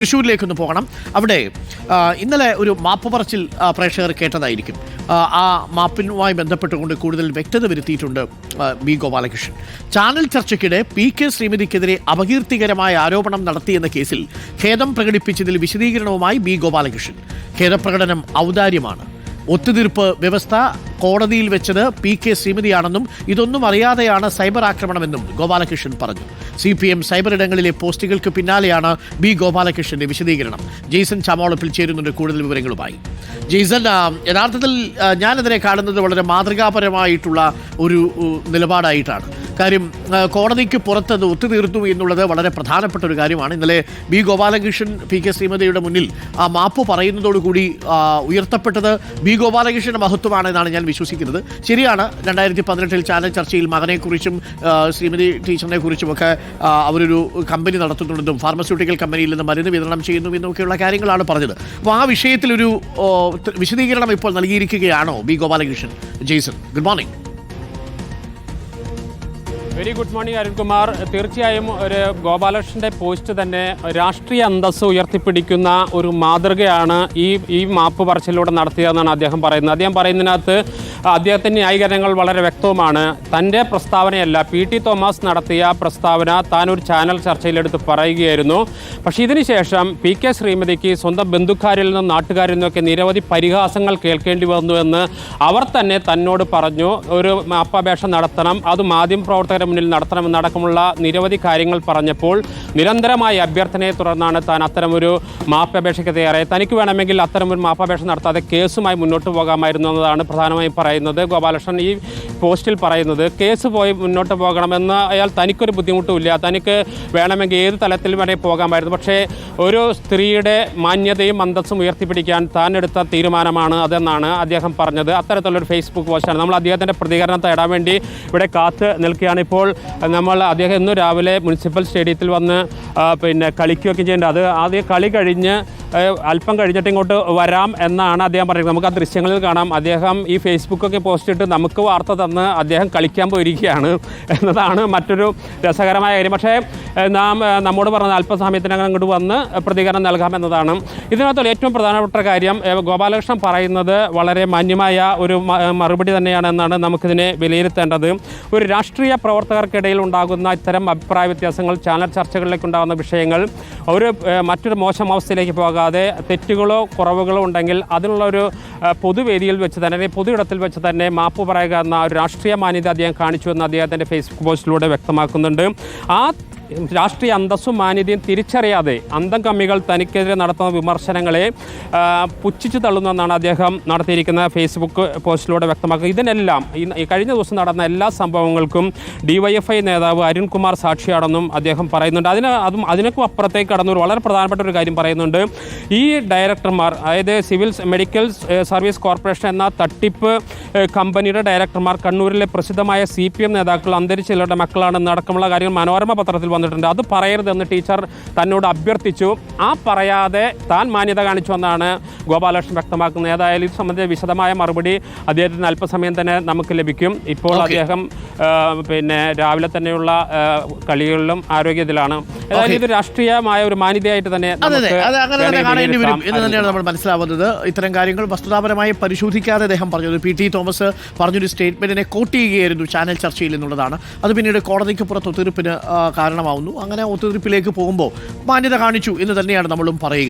തൃശ്ശൂരിലേക്കൊന്ന് പോകണം. അവിടെ ഇന്നലെ ഒരു മാപ്പ് പറച്ചിൽ പ്രേക്ഷകർ കേട്ടതായിരിക്കും. ആ മാപ്പിനുമായി ബന്ധപ്പെട്ടുകൊണ്ട് കൂടുതൽ വ്യക്തത വരുത്തിയിട്ടുണ്ട് ബി ഗോപാലകൃഷ്ണൻ. ചാനൽ ചർച്ചയ്ക്കിടെ PK ശ്രീമതിക്കെതിരെ അപകീർത്തികരമായ ആരോപണം നടത്തിയെന്ന കേസിൽ ഖേദം പ്രകടിപ്പിച്ചതിൽ വിശദീകരണവുമായി ബി ഗോപാലകൃഷ്ണൻ. ഖേദപ്രകടനം ഔദാര്യമാണ്. ഒത്തുതീർപ്പ് വ്യവസ്ഥ കോടതിയിൽ വെച്ചത് PK ശ്രീമതിയാണെന്നും ഇതൊന്നും അറിയാതെയാണ് സൈബർ ആക്രമണമെന്നും ഗോപാലകൃഷ്ണൻ പറഞ്ഞു. CPM സൈബർ ഇടങ്ങളിലെ പോസ്റ്റുകൾക്ക് പിന്നാലെയാണ് ബി ഗോപാലകൃഷ്ണന്റെ വിശദീകരണം. ജെയ്സൺ ചാമോളപ്പിൽ ചേരുന്നുണ്ട് കൂടുതൽ വിവരങ്ങളുമായി. ജെയ്സൺ, യഥാർത്ഥത്തിൽ ഞാനതിനെ കാണുന്നത് വളരെ മാതൃകാപരമായിട്ടുള്ള ഒരു നിലപാടായിട്ടാണ്. കാര്യം കോടതിക്ക് പുറത്തത് ഒത്തുതീർത്തു എന്നുള്ളത് വളരെ പ്രധാനപ്പെട്ട ഒരു കാര്യമാണ്. ഇന്നലെ ബി ഗോപാലകൃഷ്ണൻ PK ശ്രീമതിയുടെ മുന്നിൽ ആ മാപ്പ് പറയുന്നതോടുകൂടി ഉയർത്തപ്പെട്ടത് ബി ഗോപാലകൃഷ്ണന്റെ മഹത്വമാണെന്നാണ് ഞാൻ വിശ്വസിക്കുന്നത്. ശരിയാണ്, 2018 ചാനൽ ചർച്ചയിൽ മകനെക്കുറിച്ചും ശ്രീമതി ടീച്ചറിനെ കുറിച്ചുമൊക്കെ അവരൊരു കമ്പനി നടത്തുന്നുണ്ടെന്നും ഫാർമസ്യൂട്ടിക്കൽ കമ്പനിയിൽ നിന്ന് മരുന്ന് വിതരണം ചെയ്യുന്നു എന്നൊക്കെയുള്ള കാര്യങ്ങളാണ് പറഞ്ഞത്. അപ്പോൾ ആ വിഷയത്തിലൊരു വിശദീകരണം ഇപ്പോൾ നൽകിയിരിക്കുകയാണോ B Gopalakrishnan? Jaison, good morning. Very good morning Arunkumar. തീർച്ചയായും ഒരു ഗോപാലകൃഷ്ണന്റെ പോസ്റ്റ് തന്നെ രാഷ്ട്രീയ അന്തസ്സ് ഉയർത്തിപ്പിടിക്കുന്ന ഒരു മാതൃകയാണ് ഈ മാപ്പ് പറച്ചിലൂടെ നടത്തിയതെന്നാണ് അദ്ദേഹം പറയുന്നത്. അദ്ദേഹം പറയുന്നതിനകത്ത് അദ്ദേഹത്തിൻ്റെ ന്യായീകരണങ്ങൾ വളരെ വ്യക്തവുമാണ്. തൻ്റെ പ്രസ്താവനയല്ല, PT തോമസ് നടത്തിയ പ്രസ്താവന താൻ ഒരു ചാനൽ ചർച്ചയിലെടുത്ത് പറയുകയായിരുന്നു. പക്ഷേ ഇതിനുശേഷം PK ശ്രീമതിക്ക് സ്വന്തം ബന്ധുക്കാരിൽ നിന്നും നാട്ടുകാരിൽ നിന്നൊക്കെ നിരവധി പരിഹാസങ്ങൾ കേൾക്കേണ്ടി വന്നുവെന്ന് അവർ തന്നെ തന്നോട് പറഞ്ഞു. ഒരു മാപ്പപേക്ഷ നടത്തണം, അത് മാധ്യമപ്രവർത്തകരുടെ മുന്നിൽ നടത്തണമെന്നടക്കമുള്ള നിരവധി കാര്യങ്ങൾ പറഞ്ഞപ്പോൾ നിരന്തരമായ അഭ്യർത്ഥനയെ തുടർന്നാണ് താൻ അത്തരമൊരു മാപ്പപേക്ഷയ്ക്ക് തയ്യാറായി. തനിക്ക് വേണമെങ്കിൽ അത്തരമൊരു മാപ്പപേക്ഷ നടത്താതെ കേസുമായി മുന്നോട്ട് പോകാമായിരുന്നു എന്നതാണ് പ്രധാനമായും പറയുന്നത്. ഗോപാലകൃഷ്ണൻ ഈ പോസ്റ്റിൽ പറയുന്നത് കേസ് പോയി മുന്നോട്ട് പോകണമെന്ന് അയാൾ തനിക്കൊരു ബുദ്ധിമുട്ടുമില്ല, തനിക്ക് വേണമെങ്കിൽ ഏത് തലത്തിൽ വരെ പോകാമായിരുന്നു. പക്ഷേ ഒരു സ്ത്രീയുടെ മാന്യതയും അന്തസ്സും ഉയർത്തിപ്പിടിക്കാൻ താൻ എടുത്ത തീരുമാനമാണ് അതെന്നാണ് അദ്ദേഹം പറഞ്ഞത്. അത്തരത്തിലുള്ളൊരു ഫേസ്ബുക്ക് പോസ്റ്റാണ്. നമ്മൾ അദ്ദേഹത്തിൻ്റെ പ്രതികരണം തേടാൻ വേണ്ടി ഇവിടെ കാത്ത് നിൽക്കുകയാണ്. ഇപ്പോൾ അദ്ദേഹം ഇന്ന് രാവിലെ മുനിസിപ്പൽ സ്റ്റേഡിയത്തിൽ വന്ന് കളിക്കുകയൊക്കെ ചെയ്യേണ്ടത്. അത് ആദ്യം കളി കഴിഞ്ഞ് അല്പം കഴിഞ്ഞിട്ട് ഇങ്ങോട്ട് വരാം എന്നാണ് അദ്ദേഹം പറയുന്നത്. നമുക്ക് ആ ദൃശ്യങ്ങളിൽ കാണാം. അദ്ദേഹം ഈ ഫേസ്ബുക്കൊക്കെ പോസ്റ്റ് ഇട്ട് നമുക്ക് വാർത്ത തന്ന് അദ്ദേഹം കളിക്കാൻ പോയിരിക്കുകയാണ് എന്നതാണ് മറ്റൊരു രസകരമായ കാര്യം. പക്ഷേ നമ്മോട് പറഞ്ഞത് അല്പസമയത്തിനകം അങ്ങോട്ട് വന്ന് പ്രതികരണം നൽകാമെന്നതാണ്. ഇതിനകത്തുള്ള ഏറ്റവും പ്രധാനപ്പെട്ട കാര്യം ഗോപാലകൃഷ്ണൻ പറയുന്നത് വളരെ മാന്യമായ ഒരു മറുപടി തന്നെയാണെന്നാണ് നമുക്കിതിനെ വിലയിരുത്തേണ്ടത്. ഒരു രാഷ്ട്രീയ പ്രവർത്തകർക്കിടയിൽ ഉണ്ടാകുന്ന ഇത്തരം അഭിപ്രായ വ്യത്യാസങ്ങൾ, ചാനൽ ചർച്ചകളിലേക്ക് ഉണ്ടാകുന്ന വിഷയങ്ങൾ മറ്റൊരു മോശം അവസ്ഥയിലേക്ക് പോകാതെ തെറ്റുകളോ കുറവുകളോ ഉണ്ടെങ്കിൽ അതിനുള്ളൊരു പൊതുവേദിയിൽ വെച്ച് തന്നെ, പൊതു ഇടത്തിൽ വെച്ച് തന്നെ മാപ്പ് പറയുക എന്ന ഒരു രാഷ്ട്രീയ മാന്യത അദ്ദേഹം കാണിച്ചു എന്ന് അദ്ദേഹത്തിൻ്റെ ഫേസ്ബുക്ക് പോസ്റ്റിലൂടെ വ്യക്തമാക്കുന്നുണ്ട്. ആ രാഷ്ട്രീയ അന്തസ്സും മാന്യതയും തിരിച്ചറിയാതെ അന്തം കമ്മികൾ തനിക്കെതിരെ നടത്തുന്ന വിമർശനങ്ങളെ പുച്ഛിച്ചു തള്ളുന്നെന്നാണ് അദ്ദേഹം നടത്തിയിരിക്കുന്ന ഫേസ്ബുക്ക് പോസ്റ്റിലൂടെ വ്യക്തമാക്കുക. ഇതിനെല്ലാം ഈ കഴിഞ്ഞ ദിവസം നടന്ന എല്ലാ സംഭവങ്ങൾക്കും DYFI നേതാവ് അരുൺകുമാർ സാക്ഷിയാണെന്നും അദ്ദേഹം പറയുന്നുണ്ട്. അതിനൊക്കെ അപ്പുറത്തേക്ക് കടന്നു വളരെ പ്രധാനപ്പെട്ട ഒരു കാര്യം പറയുന്നുണ്ട്. ഈ ഡയറക്ടർമാർ, അതായത് സിവിൽ മെഡിക്കൽ സർവീസ് കോർപ്പറേഷൻ എന്ന തട്ടിപ്പ് കമ്പനിയുടെ ഡയറക്ടർമാർ കണ്ണൂരിലെ പ്രസിദ്ധമായ CPM നേതാക്കൾ അന്തരിച്ച ചിലരുടെ മക്കളാണെന്ന് അടക്കമുള്ള കാര്യങ്ങൾ മനോരമ പത്രത്തിൽ വന്നിട്ടുണ്ട്. അത് പറയരുതെന്ന് ടീച്ചർ തന്നോട് അഭ്യർത്ഥിച്ചു. ആ പറയാതെ താൻ മാന്യത കാണിച്ചു എന്നാണ് ഗോപാലകൃഷ്ണൻ വ്യക്തമാക്കുന്നത്. ഏതായാലും ഇത് സംബന്ധിച്ച വിശദമായ മറുപടി അദ്ദേഹത്തിന് അല്പസമയം തന്നെ നമുക്ക് ലഭിക്കും. ഇപ്പോൾ അദ്ദേഹം രാവിലെ തന്നെയുള്ള കളികളിലും ആരോഗ്യത്തിലാണ്. ഏതായാലും ഇത് രാഷ്ട്രീയമായ ഒരു മാന്യതയായിട്ട് തന്നെ കാണേണ്ടി വരും എന്ന് തന്നെയാണ് നമ്മൾ മനസ്സിലാവുന്നത്. ഇത്തരം കാര്യങ്ങൾ വസ്തുതാപരമായി പരിശോധിക്കാതെ അദ്ദേഹം പറഞ്ഞത് PT തോമസ് പറഞ്ഞൊരു സ്റ്റേറ്റ്മെന്റിനെ കോട്ട് ചെയ്യുകയായിരുന്നു ചാനൽ ചർച്ചയിൽ എന്നുള്ളതാണ്. അത് പിന്നീട് കോടതിക്ക് പുറത്ത് ഒത്തുതീർപ്പിന് കാരണമാവുന്നു. അങ്ങനെ ഒത്തുതീർപ്പിലേക്ക് പോകുമ്പോൾ മാന്യത കാണിച്ചു എന്ന് തന്നെയാണ് നമ്മളും പറയുക.